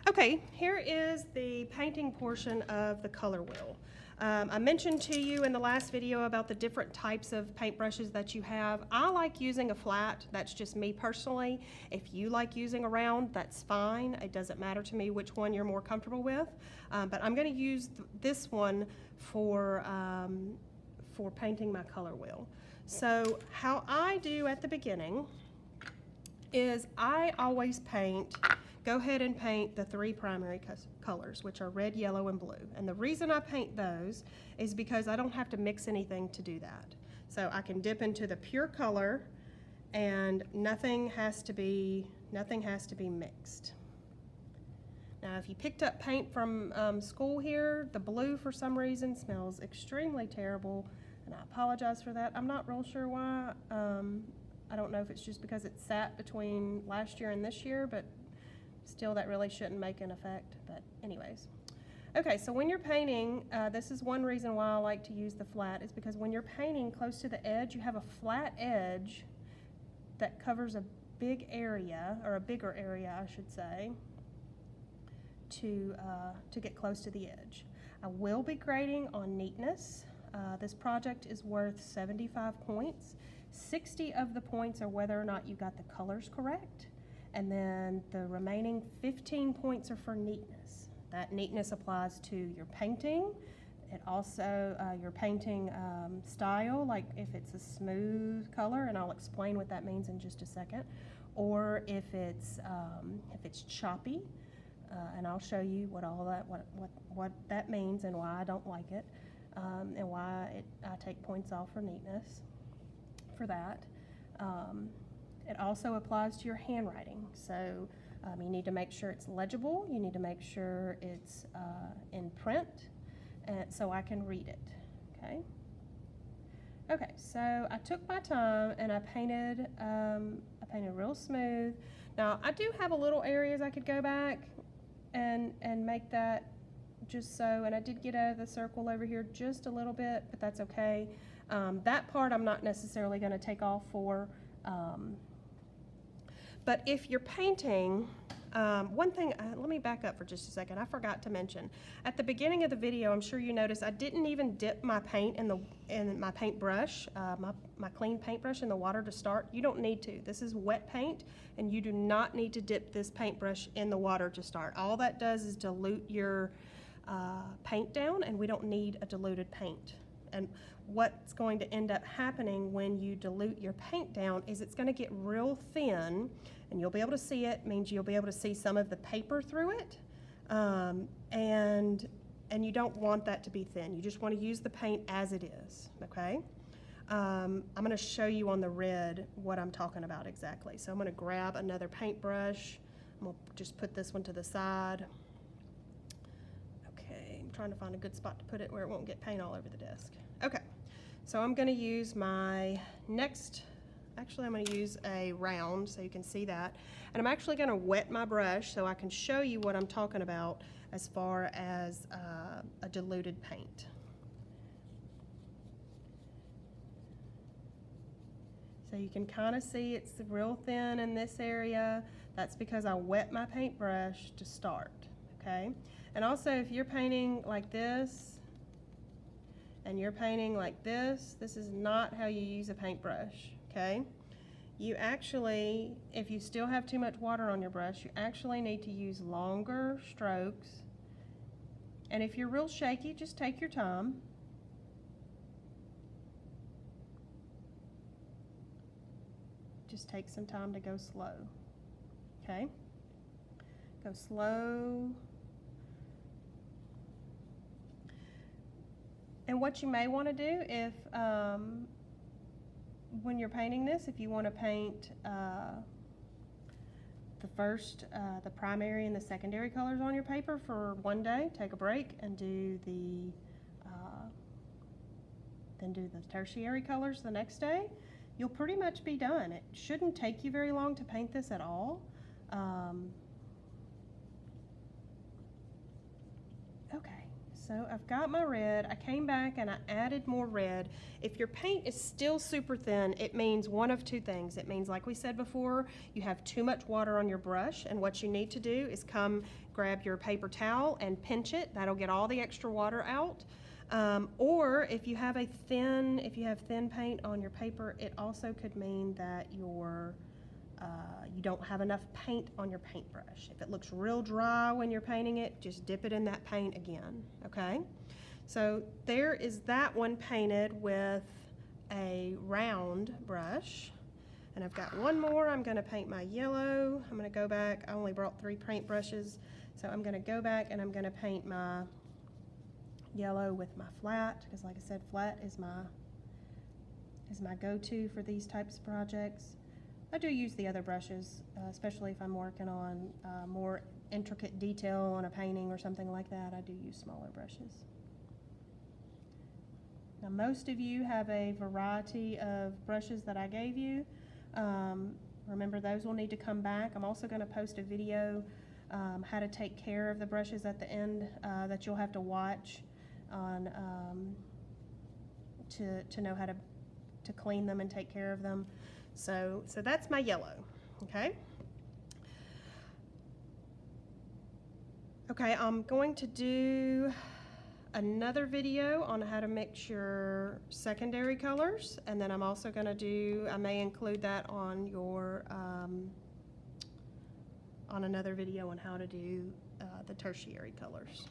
Okay, here is the painting portion of the color wheel. I mentioned to you in the last video about the different types of paintbrushes that you have. I like using a flat, that's just me personally. If you like using a round, that's fine. It doesn't matter to me which one you're more comfortable with. But I'm gonna use this one for painting my color wheel. So how I do at the beginning is I always go ahead and paint the three primary colors, which are red, yellow, and blue. And the reason I paint those is because I don't have to mix anything to do that. So I can dip into the pure color and nothing has to be mixed. Now, if you picked up paint from school here, the blue for some reason smells extremely terrible, and I apologize for that. I'm not real sure why. I don't know if it's just because it sat between last year and this year, but still that really shouldn't make an effect. But anyways. Okay, so when you're painting, this is one reason why I like to use the flat, is because when you're painting close to the edge, you have a flat edge that covers a big area, or a bigger area, I should say, to get close to the edge. I will be grading on neatness. This project is worth 75 points. 60 of the points are whether or not you got the colors correct, and then the remaining 15 points are for neatness. That neatness applies to your painting. It also, your painting style, like if it's a smooth color, and I'll explain what that means in just a second, or if it's choppy, and I'll show you what that means and why I don't like it, and why I take points off for neatness for that. It also applies to your handwriting. So you need to make sure it's legible. You need to make sure it's in print, so I can read it. Okay. Okay. So I took my time and I painted real smooth. Now I do have a little areas I could go back and make that just so. And I did get out of the circle over here just a little bit, but that's okay. That part I'm not necessarily going to take off for. But if you're painting, one thing, let me back up for just a second. I forgot to mention. At the beginning of the video, I'm sure you noticed I didn't even dip my paint in my paintbrush, my clean paintbrush in the water to start. You don't need to. This is wet paint, and you do not need to dip this paintbrush in the water to start. All that does is dilute your paint down, and we don't need a diluted paint. And what's going to end up happening when you dilute your paint down is it's going to get real thin, and you'll be able to see it. Means you'll be able to see some of the paper through it, and you don't want that to be thin. You just want to use the paint as it is. Okay. I'm going to show you on the red what I'm talking about exactly. So I'm going to grab another paintbrush. I'm going to just put this one to the side. Okay, I'm trying to find a good spot to put it where it won't get paint all over the desk. Okay, so I'm going to use my next, actually I'm going to use a round so you can see that. And I'm actually going to wet my brush so I can show you what I'm talking about as far as a diluted paint. So you can kind of see it's real thin in this area. That's because I wet my paintbrush to start, okay? And also if you're painting like this, and you're painting like this is not how you use a paintbrush, okay? You actually, if you still have too much water on your brush, you actually need to use longer strokes. And if you're real shaky, just take your time. Just take some time to go slow, okay? Go slow. And what you may want to do if, when you're painting this, if you want to paint the primary and the secondary colors on your paper for one day, take a break and then do the tertiary colors the next day, you'll pretty much be done. It shouldn't take you very long to paint this at all. Okay. So I've got my red. I came back and I added more red. If your paint is still super thin, it means one of two things. It means, like we said before, you have too much water on your brush, and what you need to do is come grab your paper towel and pinch it. That'll get all the extra water out. Or if you have thin paint on your paper, it also could mean that you don't have enough paint on your paintbrush. If it looks real dry when you're painting it, just dip it in that paint again, okay? So there is that one painted with a round brush. And I've got one more. I'm gonna paint my yellow. I'm gonna go back. I only brought 3 paint brushes. So I'm gonna go back and I'm gonna paint my yellow with my flat, because like I said, flat is my go-to for these types of projects. I do use the other brushes, especially if I'm working on more intricate detail on a painting or something like that. I do use smaller brushes. Now, most of you have a variety of brushes that I gave you. Remember, those will need to come back. I'm also going to post a video how to take care of the brushes at the end that you'll have to watch on to know how to clean them and take care of them. So that's my yellow, okay? Okay, I'm going to do another video on how to mix your secondary colors, and then I'm also going to I may include that on your, on another video on how to do the tertiary colors.